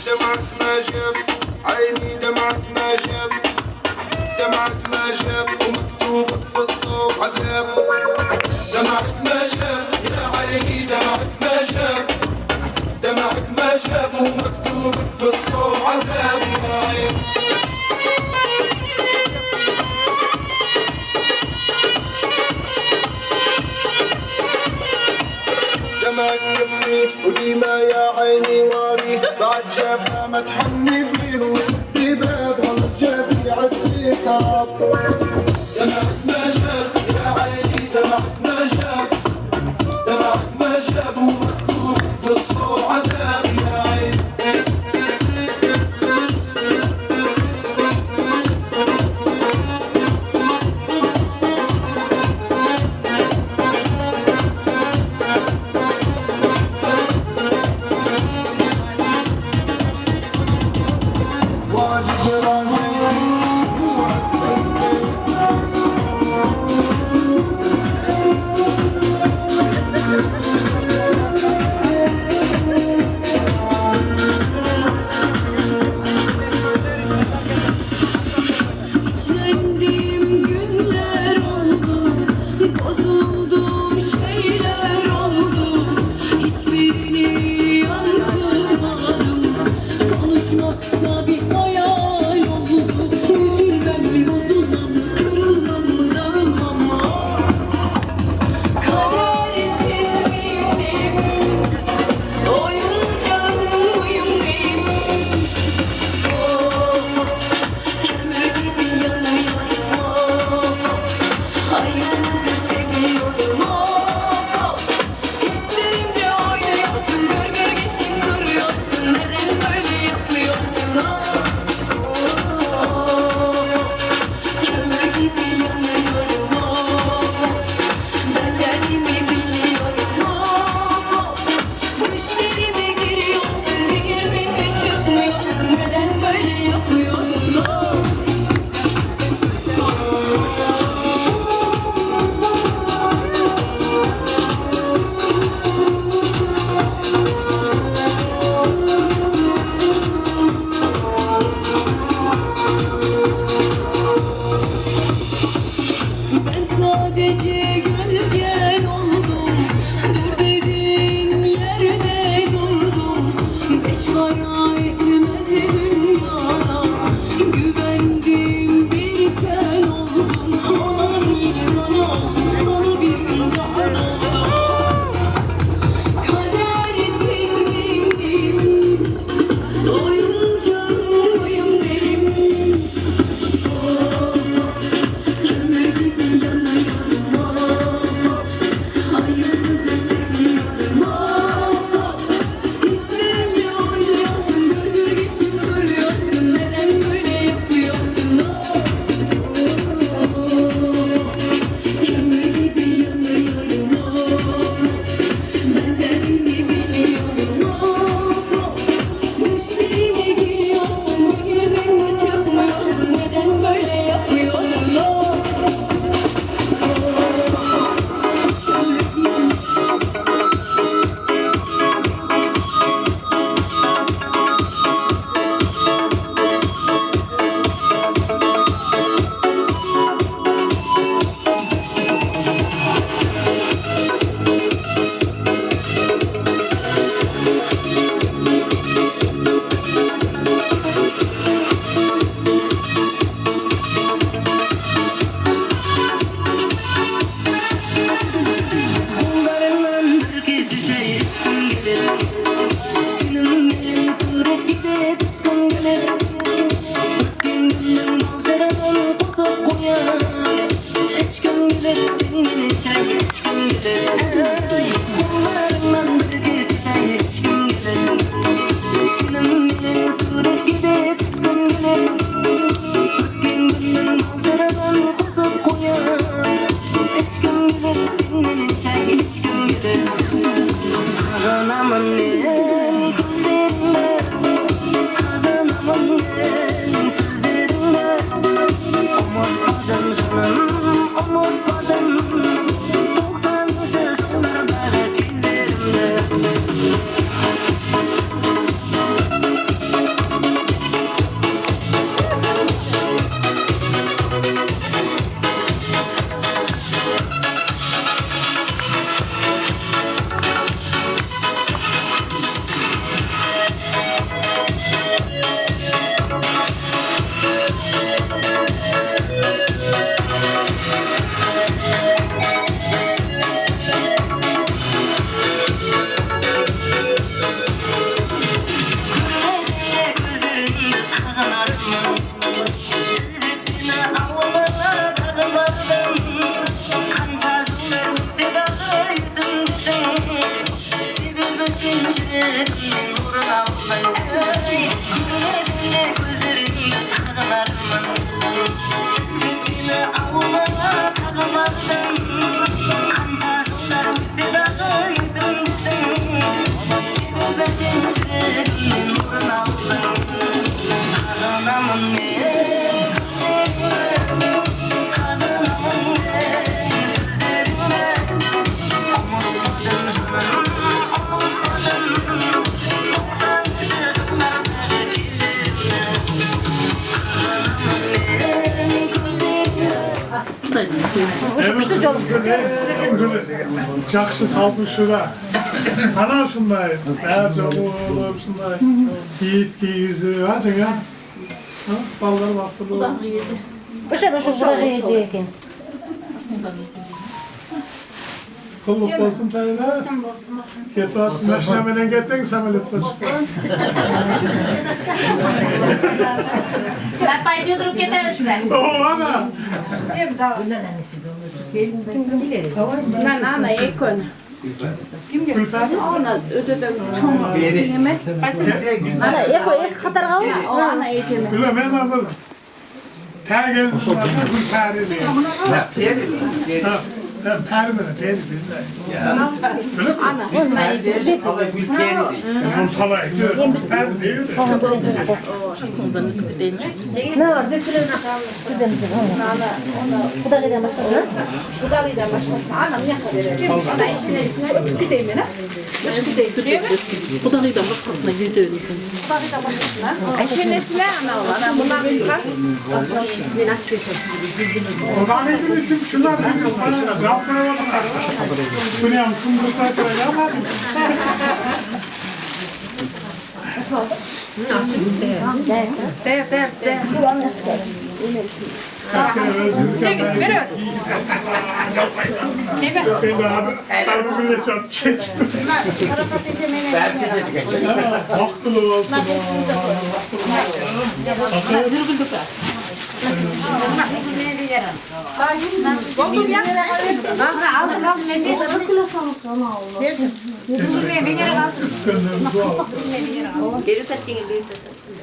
دمعت ما جاب عيني دمعت ما جاب دمعت ما جاب ومكتوب في الصوب عذاب دمعت ما جاب يا عيني دمعت ما جاب دمعت ما جاب ومكتوب في الصوب عذاب يا عيني دمعك يبكي وديما يا عيني واري بعد جافها ما تحني فيه وسدي باب والله جافي عدي صعب دمعك ما جاب يا عيني دمعك ما جاب دمعك ما جاب ومكتوب في الصور عذاب يا عيني Çiğnendiğim günler oldu, bozulduğum şeyler oldu. Hiçbirini yansıtmadım, konuşmaksa bir hayal oldu. Жақсы салпышыра. Ана шундай, бәрі жабылып шундай. Киіт кигізіп, жаңа. Балдар бақтырды. Баша бұлақ еді екен. Құллық болсын тайда. Кетіп атып, машинаменен кеттің, самолетқа шыққан. Sarpay жүріп кетеміз бе? О, ана! Ана екөн. Ана өтөдөн чоң жеңеме. Ана екі қатарға ма? Ана ежеме. Güle ben alır. Tergen şunlarda bir peri değil. Peri mi? Peri bizde. Ana, ona ejeme. Ortala ekliyoruz. Peri değil de. Ne var? Bir sürü Bu da giden başlasın. Bu da giden başlasın. Anam ne kadar? Ana işine gideyim ben. Bu da giden başkasına geziyorsun. Bu da giden başlasın. Ayşe'nesine ana olan. Bundan kızlar. Ben açıyorum. Organizm için şunlar cevap veriyorlar. Dünya mısın? Burada koyacağım abi.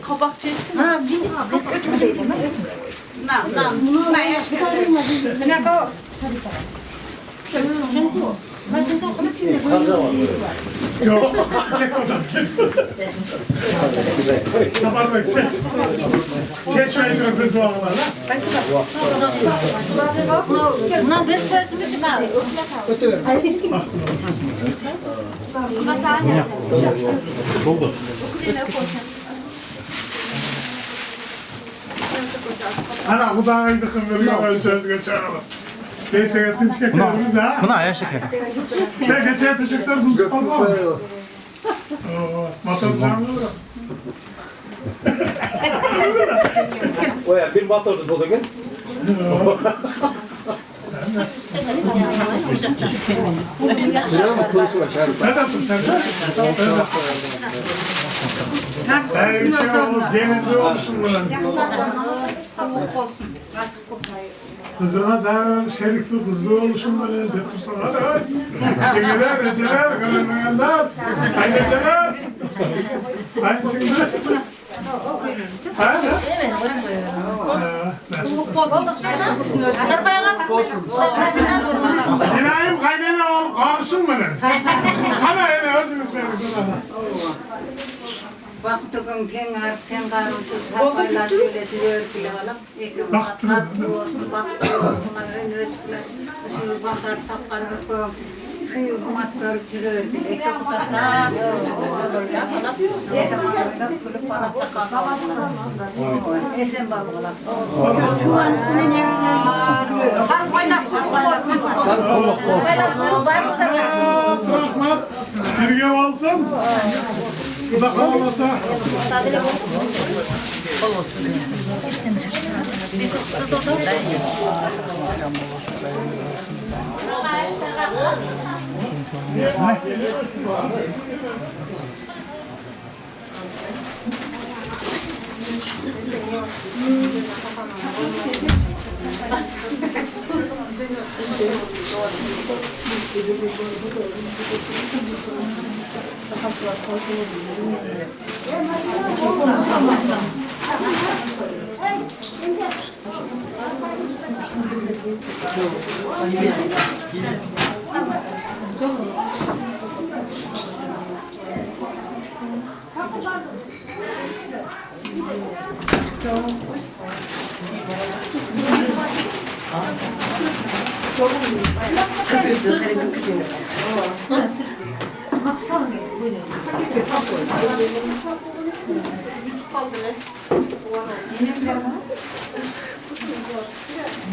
Kabak çeksin. Ha, Yok, tek odan. Sabah bek, seç. Seç ve öpür dualar. Bundan bir sözümü Oldu. Ana bu da aydı kıvırıyor ölçüz geçelim. Değiştiğin çekiyoruz ha. Buna ya şeker. Tek geçen teşekkürler bulduk ama. Motor canlı. Oya bir motordu bu gün. Biliyor musun kılıç var şarkı? Ne yaptın sen? Sen bir şey oldu, genelde olmuşsun buna. Kızına da şerikli kızlı olmuşum böyle detursan hadi. Çekiler, eceler, göremeyenler, kayneceler. Aynısın da. Ha? İnayım kaynene ol, karışın bana. Hana yine özünüz beni. Vaktıgın ten karışık haberler söyletiyor bile alıp ekim tatlı olsun baktı olsun ön özgürler şu bakar tapkan öpüm şu hukumat görüp duruyor bile ekim tatlı öyle alıp ekim tatlı kılıp alıp da kalkıyorlar esen bakıyorlar şu an ne sen oynak Bırakma, sirge alsın. Bu da kalmasa.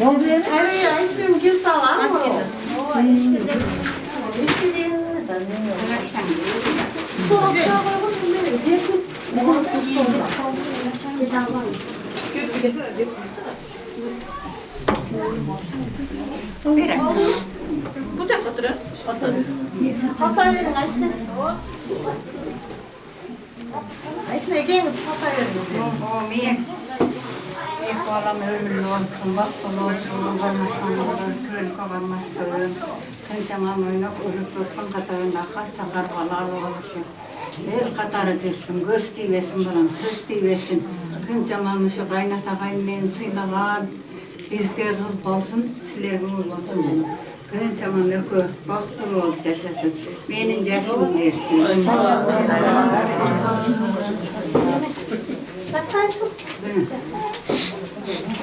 Oldu ya. Hayır, işte mi gül tava? Askıda. İşte değil mi? Sonra bir tava var mı? Bıçak oturun. Hatay verin işte. İşte geliniz hatay verin. Balam ömürlü olsun, baktıl olsun, varmasın, köylü kavarmasın. Kıncamam oynak ölüp öpün katarında kaçça kargalar oluşun. El katarı düşsün, göz divesin buram, söz divesin. Kıncamam şu kaynata kaynayan sıylagan, bizde kız bolsun, silerge olsun. Kıncamam ökü, baktıl olup yaşasın. Benim yaşım versin.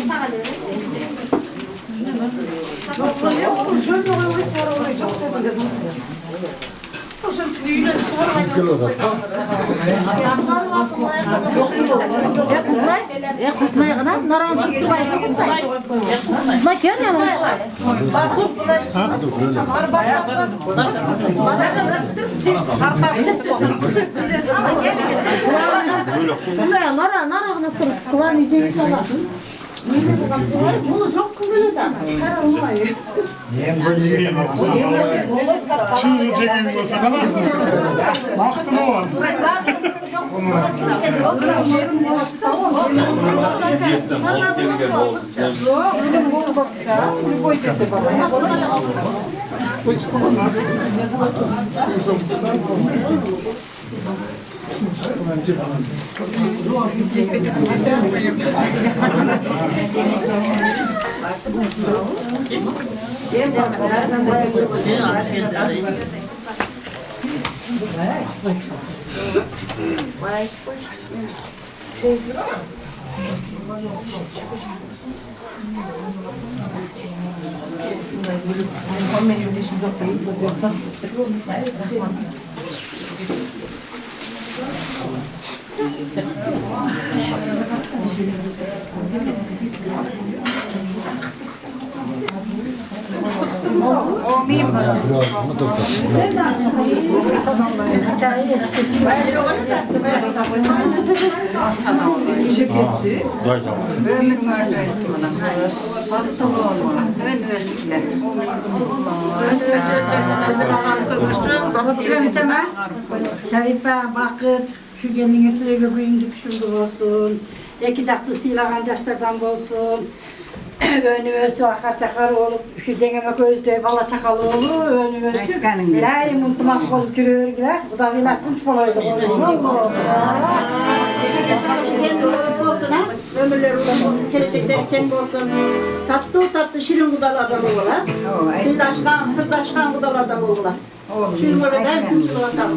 Sana diyorum. Şöyle oluyor, sarı oluyor. Çok da böyle nasıl? Koşun tüyüyle sarı oluyor. Ya kutmaya kadar naran kutmaya. Kutmaya gel ya. Bu çok kuvvetli adam. Çığ çekeyim olsa bana. Baktın o var. Şerife bakıt, şu gelin sürekli büyüyünce küçüldük olsun. İki dakika silahın yaşlardan olsun. Önümüzde akar takar olup, şu dengeme gözde bala takalı olur, önümüzde. Layım unutmak olup yürüyor gider. Bu da bir lakınç olaydı. Ömürler uzun olsun, gelecekleri kendi olsun. Tatlı şirin gıdalardan olurlar. Sırdaşkan gıdalardan olurlar. Şunun öyle de kınç gıdalardan